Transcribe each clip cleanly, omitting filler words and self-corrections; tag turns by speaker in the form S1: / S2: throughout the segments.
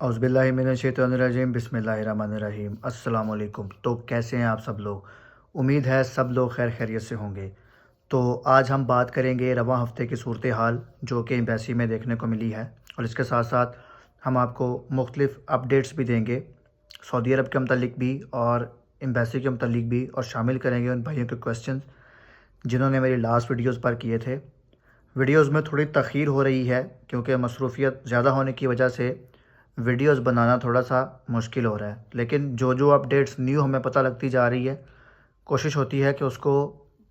S1: औज़ुबिल्लाहिमिनश्शैतानिर्रजीम बिस्मिल्लाहिर्रहमानिर्रहीम अस्सलाम वालेकुम। तो कैसे हैं आप सब लोग? उम्मीद है सब लोग खैर खैरियत से होंगे। तो आज हम बात करेंगे रवां हफ़्ते की सूरत हाल जो कि एम्बेसी में देखने को मिली है, और इसके साथ साथ हम आपको मुख्तलिफ़ अपडेट्स भी देंगे सऊदी अरब के मतलब भी और एम्बेसी के मतलब भी, और शामिल करेंगे उन भाइयों के क्वेश्चन जिन्होंने मेरी लास्ट वीडियोज़ पर किए थे। वीडियोज़ में थोड़ी तख़ीर हो रही है क्योंकि मसरूफ़ियत ज़्यादा होने की वजह से वीडियोज़ बनाना थोड़ा सा मुश्किल हो रहा है, लेकिन जो जो अपडेट्स न्यू हमें पता लगती जा रही है कोशिश होती है कि उसको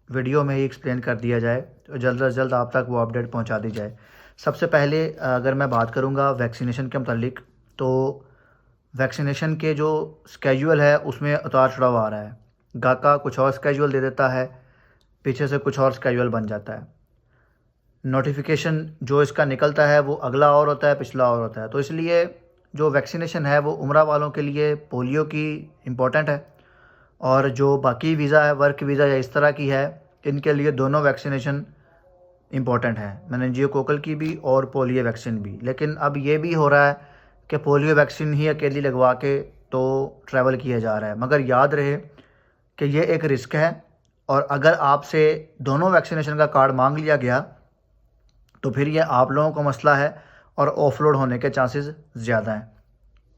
S1: वीडियो में ही एक्सप्लेन कर दिया जाए, तो जल्द से जल्द आप तक वो अपडेट पहुंचा दी जाए। सबसे पहले अगर मैं बात करूंगा वैक्सीनेशन के मतलब, तो वैक्सीनेशन के जो स्केड्यूल है उसमें उतार चढ़ाव आ रहा है। गाका कुछ और स्केड्यूल दे देता है, पीछे से कुछ और स्केड्यूल बन जाता है। नोटिफिकेशन जो इसका निकलता है वो अगला और होता है, पिछला और होता है। तो इसलिए जो वैक्सीनेशन है वो उम्रा वालों के लिए पोलियो की इम्पोर्टेंट है, और जो बाकी वीज़ा है, वर्क वीज़ा या इस तरह की है, इनके लिए दोनों वैक्सीनेशन इम्पोर्टेंट है, मेनिंजियोकोकल की भी और पोलियो वैक्सीन भी। लेकिन अब ये भी हो रहा है कि पोलियो वैक्सीन ही अकेली लगवा के तो ट्रैवल किया जा रहा है, मगर याद रहे कि ये एक रिस्क है, और अगर आपसे दोनों वैक्सीनेशन का कार्ड मांग लिया गया तो फिर ये आप लोगों का मसला है और ऑफलोड होने के चांसेस ज़्यादा हैं।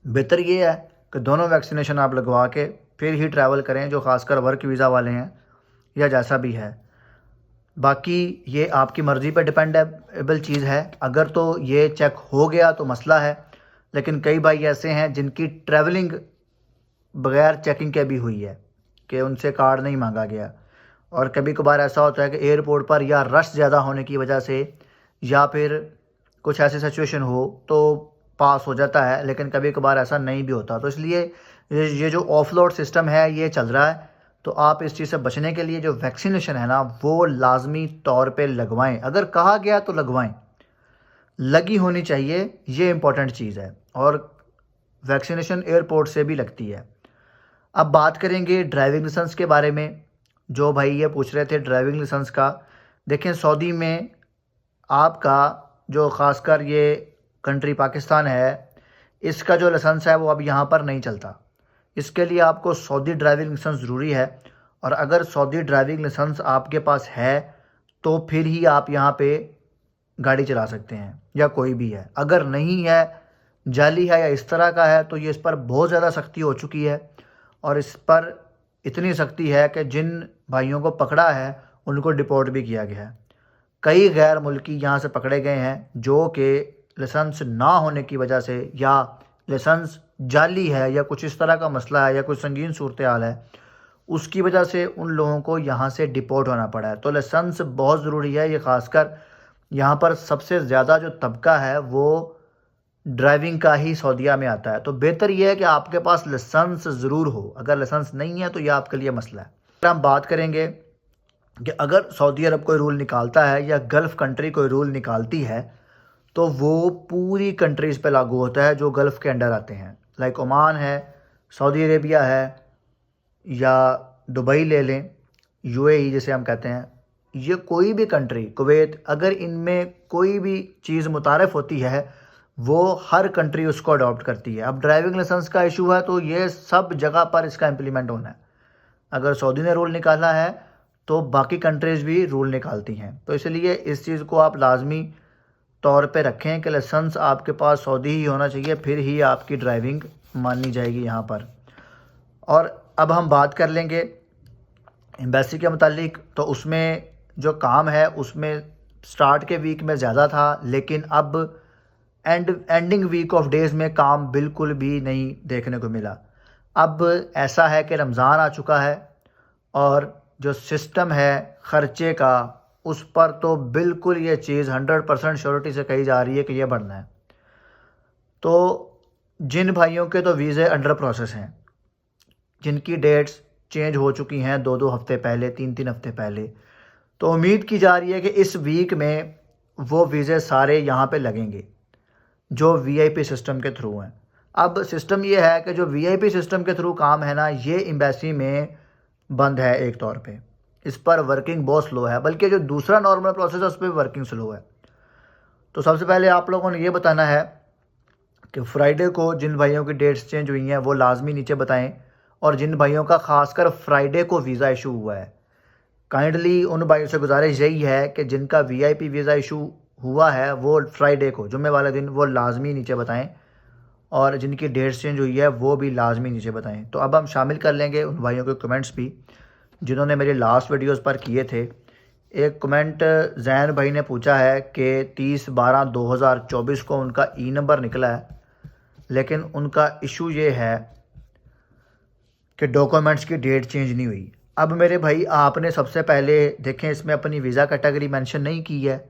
S1: बेहतर ये है कि दोनों वैक्सीनेशन आप लगवा के फिर ही ट्रैवल करें, जो ख़ासकर वर्क वीज़ा वाले हैं या जैसा भी है। बाकी ये आपकी मर्ज़ी पर डिपेंडेबल चीज़ है। अगर तो ये चेक हो गया तो मसला है, लेकिन कई भाई ऐसे हैं जिनकी ट्रैवलिंग बग़ैर चेकिंग के भी हुई है कि उनसे कार्ड नहीं मांगा गया, और कभी कभार ऐसा होता है कि एयरपोर्ट पर या रश ज़्यादा होने की वजह से या फिर कुछ ऐसी सिचुएशन हो तो पास हो जाता है, लेकिन कभी कभार ऐसा नहीं भी होता। तो इसलिए ये जो ऑफलोड सिस्टम है ये चल रहा है। तो आप इस चीज़ से बचने के लिए जो वैक्सीनेशन है ना वो लाजमी तौर पे लगवाएं, अगर कहा गया तो लगवाएं, लगी होनी चाहिए, ये इम्पोर्टेंट चीज़ है। और वैक्सीनेशन एयरपोर्ट से भी लगती है। अब बात करेंगे ड्राइविंग लाइसेंस के बारे में। जो भाई ये पूछ रहे थे ड्राइविंग लाइसेंस का, देखें सऊदी में आपका जो ख़ासकर ये कंट्री पाकिस्तान है, इसका जो लाइसेंस है वो अब यहाँ पर नहीं चलता। इसके लिए आपको सऊदी ड्राइविंग लाइसेंस ज़रूरी है, और अगर सऊदी ड्राइविंग लाइसेंस आपके पास है तो फिर ही आप यहाँ पे गाड़ी चला सकते हैं, या कोई भी है। अगर नहीं है, जाली है या इस तरह का है, तो ये इस पर बहुत ज़्यादा सख्ती हो चुकी है, और इस पर इतनी सख्ती है कि जिन भाइयों को पकड़ा है उनको डिपोर्ट भी किया गया है। कई गैर मुल्की यहाँ से पकड़े गए हैं जो कि लाइसेंस ना होने की वजह से, या लाइसेंस जाली है, या कुछ इस तरह का मसला है, या कुछ संगीन सूरत हाल है, उसकी वजह से उन लोगों को यहाँ से डिपोर्ट होना पड़ा है। तो लाइसेंस बहुत ज़रूरी है। ये ख़ासकर यहाँ पर सबसे ज़्यादा जो तबका है वो ड्राइविंग का ही सऊदीया में आता है। तो बेहतर यह है कि आपके पास लाइसेंस ज़रूर हो। अगर लाइसेंस नहीं है तो यह आपके लिए मसला है। अगर हम बात करेंगे कि अगर सऊदी अरब कोई रूल निकालता है या गल्फ़ कंट्री कोई रूल निकालती है तो वो पूरी कंट्रीज़ पे लागू होता है जो गल्फ़ के अंडर आते हैं। लाइक ओमान है, सऊदी अरेबिया है, या दुबई ले लें, यूएई जिसे हम कहते हैं, ये कोई भी कंट्री, कुवैत, अगर इनमें कोई भी चीज़ मुतारफ़ होती है वो हर कंट्री उसको अडॉप्ट करती है। अब ड्राइविंग लाइसेंस का इशू है तो ये सब जगह पर इसका इम्प्लीमेंट होना है। अगर सऊदी ने रूल निकाला है तो बाकी कंट्रीज़ भी रूल निकालती हैं। तो इसलिए इस चीज़ को आप लाजमी तौर पे रखें कि लाइसेंस आपके पास सऊदी ही होना चाहिए, फिर ही आपकी ड्राइविंग मानी जाएगी यहाँ पर। और अब हम बात कर लेंगे एम्बेसी के मुतालिक। तो उसमें जो काम है उसमें स्टार्ट के वीक में ज़्यादा था, लेकिन अब एंडिंग वीक ऑफ डेज़ में काम बिल्कुल भी नहीं देखने को मिला। अब ऐसा है कि रमज़ान आ चुका है, और जो सिस्टम है ख़र्चे का उस पर तो बिल्कुल ये चीज़ 100% श्योरिटी से कही जा रही है कि ये बढ़ना है। तो जिन भाइयों के तो वीज़े अंडर प्रोसेस हैं, जिनकी डेट्स चेंज हो चुकी हैं 2-2 हफ़्ते पहले, 3-3 हफ़्ते पहले, तो उम्मीद की जा रही है कि इस वीक में वो वीज़े सारे यहाँ पे लगेंगे जो वीआईपी सिस्टम के थ्रू हैं। अब सिस्टम ये है कि जो वीआईपी सिस्टम के थ्रू काम है ना, ये एम्बेसी में बंद है एक तौर पे। इस पर वर्किंग बहुत स्लो है, बल्कि जो दूसरा नॉर्मल प्रोसेस है उस पर वर्किंग स्लो है। तो सबसे पहले आप लोगों ने ये बताना है कि फ्राइडे को जिन भाइयों की डेट्स चेंज हुई हैं वो लाजमी नीचे बताएं, और जिन भाइयों का खासकर फ्राइडे को वीज़ा इशू हुआ है, काइंडली उन भाइयों से गुजारिश यही है कि जिनका वीआईपी वीज़ा इशू हुआ है वो फ्राइडे को, जुम्मे वाले दिन, वो लाजमी नीचे बताएं, और जिनकी डेट्स चेंज हुई है वो भी लाजमी नीचे बताएं। तो अब हम शामिल कर लेंगे उन भाइयों के कमेंट्स भी जिन्होंने मेरे लास्ट वीडियोस पर किए थे। एक कमेंट जैन भाई ने पूछा है कि 30/12/2024 को उनका ई नंबर निकला है, लेकिन उनका इशू ये है कि डॉक्यूमेंट्स की डेट चेंज नहीं हुई। अब मेरे भाई आपने सबसे पहले देखें, इसमें अपनी वीज़ा कैटेगरी मेंशन नहीं की है।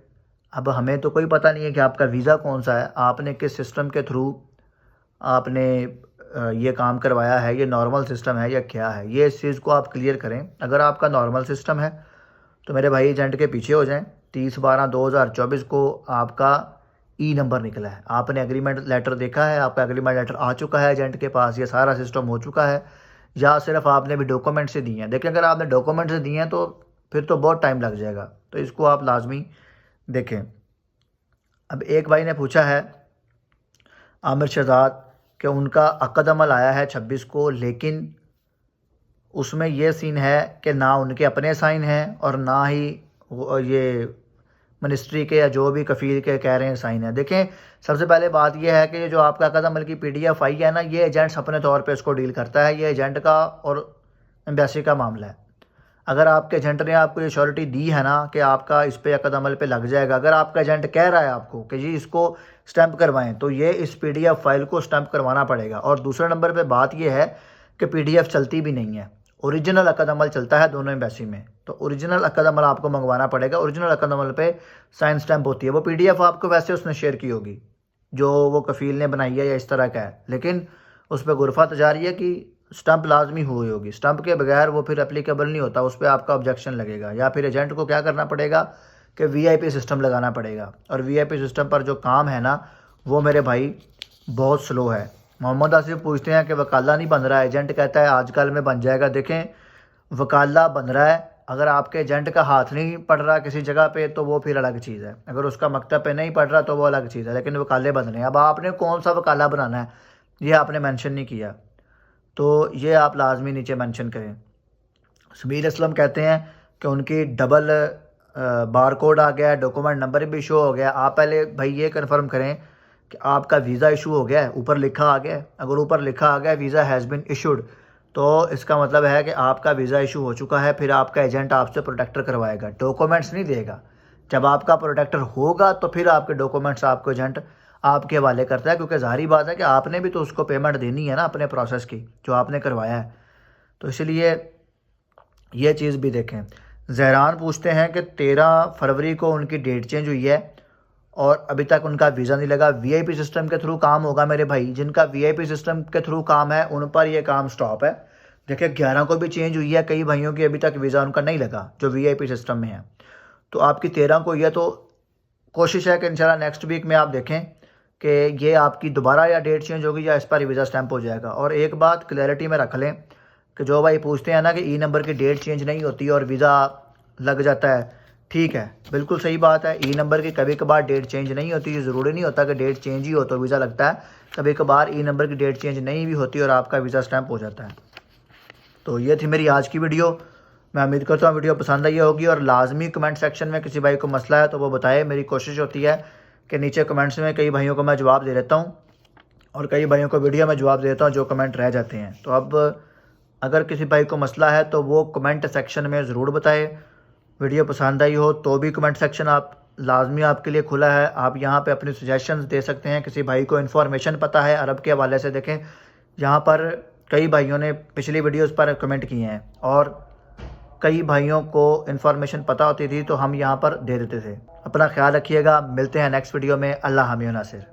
S1: अब हमें तो कोई पता नहीं है कि आपका वीज़ा कौन सा है, आपने किस सिस्टम के थ्रू आपने ये काम करवाया है, ये नॉर्मल सिस्टम है या क्या है, ये इस चीज़ को आप क्लियर करें। अगर आपका नॉर्मल सिस्टम है तो मेरे भाई एजेंट के पीछे हो जाएं। 30/12/2024 को आपका ई नंबर निकला है, आपने एग्रीमेंट लेटर देखा है, आपका एग्रीमेंट लेटर आ चुका है एजेंट के पास, ये सारा सिस्टम हो चुका है, या सिर्फ आपने भी डॉक्यूमेंट से दिए हैं। देखिए, अगर आपने डॉक्यूमेंट से दिए हैं तो फिर तो बहुत टाइम लग जाएगा, तो इसको आप लाजमी देखें। अब एक भाई ने पूछा है, आमिर शहजाद, कि उनका अक़द अमल आया है 26 को, लेकिन उसमें यह सीन है कि ना उनके अपने साइन हैं और ना ही ये मिनिस्ट्री के या जो भी कफ़ील के कह रहे हैं साइन है। देखें, सबसे पहले बात यह है कि ये जो आपका अक़द अमल की PDF आई है ना, ये एजेंट्स अपने तौर पे इसको डील करता है, ये एजेंट का और एम्बेसी का मामला है। अगर आपके एजेंट ने आपको ये श्योरिटी दी है ना कि आपका इस पे अक़द अमल पे लग जाएगा, अगर आपका एजेंट कह रहा है आपको कि जी इसको स्टैंप करवाएं, तो ये इस PDF फाइल को स्टैंप करवाना पड़ेगा। और दूसरे नंबर पे बात ये है कि PDF चलती भी नहीं है, ओरिजिनल अक़द अमल चलता है दोनों एम्बेसी में, तो ओरिजिनल अक़द अमल आपको मंगवाना पड़ेगा। ओरिजिनल अक़द अमल पे साइन स्टैंप होती है, वो PDF आपको वैसे उसने शेयर की होगी जो वो कफ़ील ने बनाई है या इस तरह का है, लेकिन उस पर गुरफा तजारी है कि स्टंप लाजमी हुई होगी। स्टंप के बगैर वो फिर एप्लीकेबल नहीं होता, उस पर आपका ऑब्जेक्शन लगेगा, या फिर एजेंट को क्या करना पड़ेगा कि VIP सिस्टम लगाना पड़ेगा। और VIP सिस्टम पर जो काम है ना, वो मेरे भाई बहुत स्लो है। मोहम्मद आसिफ पूछते हैं कि वकाला नहीं बन रहा है, एजेंट कहता है आजकल में बन जाएगा। देखें, वकाला बन रहा है, अगर आपके एजेंट का हाथ नहीं पड़ रहा किसी जगह पे तो वो फिर अलग चीज़ है, अगर उसका मकतब पे नहीं पड़ रहा तो वो अलग चीज़ है, लेकिन वकाले बन रहे हैं। अब आपने कौन सा वकाला बनाना है ये आपने मेंशन नहीं किया, तो ये आप लाजमी नीचे मेंशन करें। समीर असलम कहते हैं कि उनकी डबल बार कोड आ गया है, डॉक्यूमेंट नंबर भी शो हो गया। आप पहले भाई ये कंफर्म करें कि आपका वीज़ा इशू हो गया है, ऊपर लिखा आ गया है। अगर ऊपर लिखा आ गया वीज़ा हैज़ बिन इशूड, तो इसका मतलब है कि आपका वीज़ा इशू हो चुका है। फिर आपका एजेंट आपसे प्रोटेक्टर करवाएगा, डॉक्यूमेंट्स नहीं देगा। जब आपका प्रोटेक्टर होगा तो फिर आपके डॉक्यूमेंट्स आपको एजेंट आपके हवाले करता है, क्योंकि ज़ाहिर बात है कि आपने भी तो उसको पेमेंट देनी है ना अपने प्रोसेस की जो आपने करवाया है, तो इसलिए ये चीज़ भी देखें। जहरान पूछते हैं कि 13 फरवरी को उनकी डेट चेंज हुई है और अभी तक उनका वीज़ा नहीं लगा। VIP सिस्टम के थ्रू काम होगा मेरे भाई, जिनका VIP सिस्टम के थ्रू काम है उन पर यह काम स्टॉप है। देखिए, 11 को भी चेंज हुई है, कई भाइयों की अभी तक वीज़ा उनका नहीं लगा जो VIP सिस्टम में है, तो आपकी 13 को यह तो कोशिश है कि इंशाल्लाह नेक्स्ट वीक में आप देखें कि ये आपकी दोबारा या डेट चेंज होगी या इस पर वीज़ा स्टैंप हो जाएगा। और एक बात क्लैरिटी में रख लें कि जो भाई पूछते हैं ना कि ई नंबर की डेट चेंज नहीं होती और वीज़ा लग जाता है, ठीक है, बिल्कुल सही बात है। ई नंबर की कभी कभार डेट चेंज नहीं होती, ज़रूरी नहीं होता कि डेट चेंज ही हो तो वीज़ा लगता है। कभी कभार ई नंबर की डेट चेंज नहीं भी होती और आपका वीज़ा स्टैंप हो जाता है। तो ये थी मेरी आज की वीडियो। मैं उम्मीद करता हूँ वीडियो पसंद आई होगी, और लाजमी कमेंट सेक्शन में किसी भाई को मसला है तो वो बताए। मेरी कोशिश होती है कि नीचे कमेंट्स में कई भाइयों को मैं जवाब दे देता हूँ और कई भाइयों को वीडियो में जवाब देता हूँ जो कमेंट रह जाते हैं। तो अब अगर किसी भाई को मसला है तो वो कमेंट सेक्शन में ज़रूर बताए। वीडियो पसंद आई हो तो भी कमेंट सेक्शन आप लाजमी आपके लिए खुला है, आप यहाँ पे अपने सजेशंस दे सकते हैं। किसी भाई को इन्फॉर्मेशन पता है अरब के हवाले से, देखें यहाँ पर कई भाइयों ने पिछली वीडियोस पर कमेंट किए हैं और कई भाइयों को इन्फॉर्मेशन पता होती थी तो हम यहाँ पर दे देते थे। अपना ख्याल रखिएगा, मिलते हैं नेक्स्ट वीडियो में। अल्लाह हामी नासिर।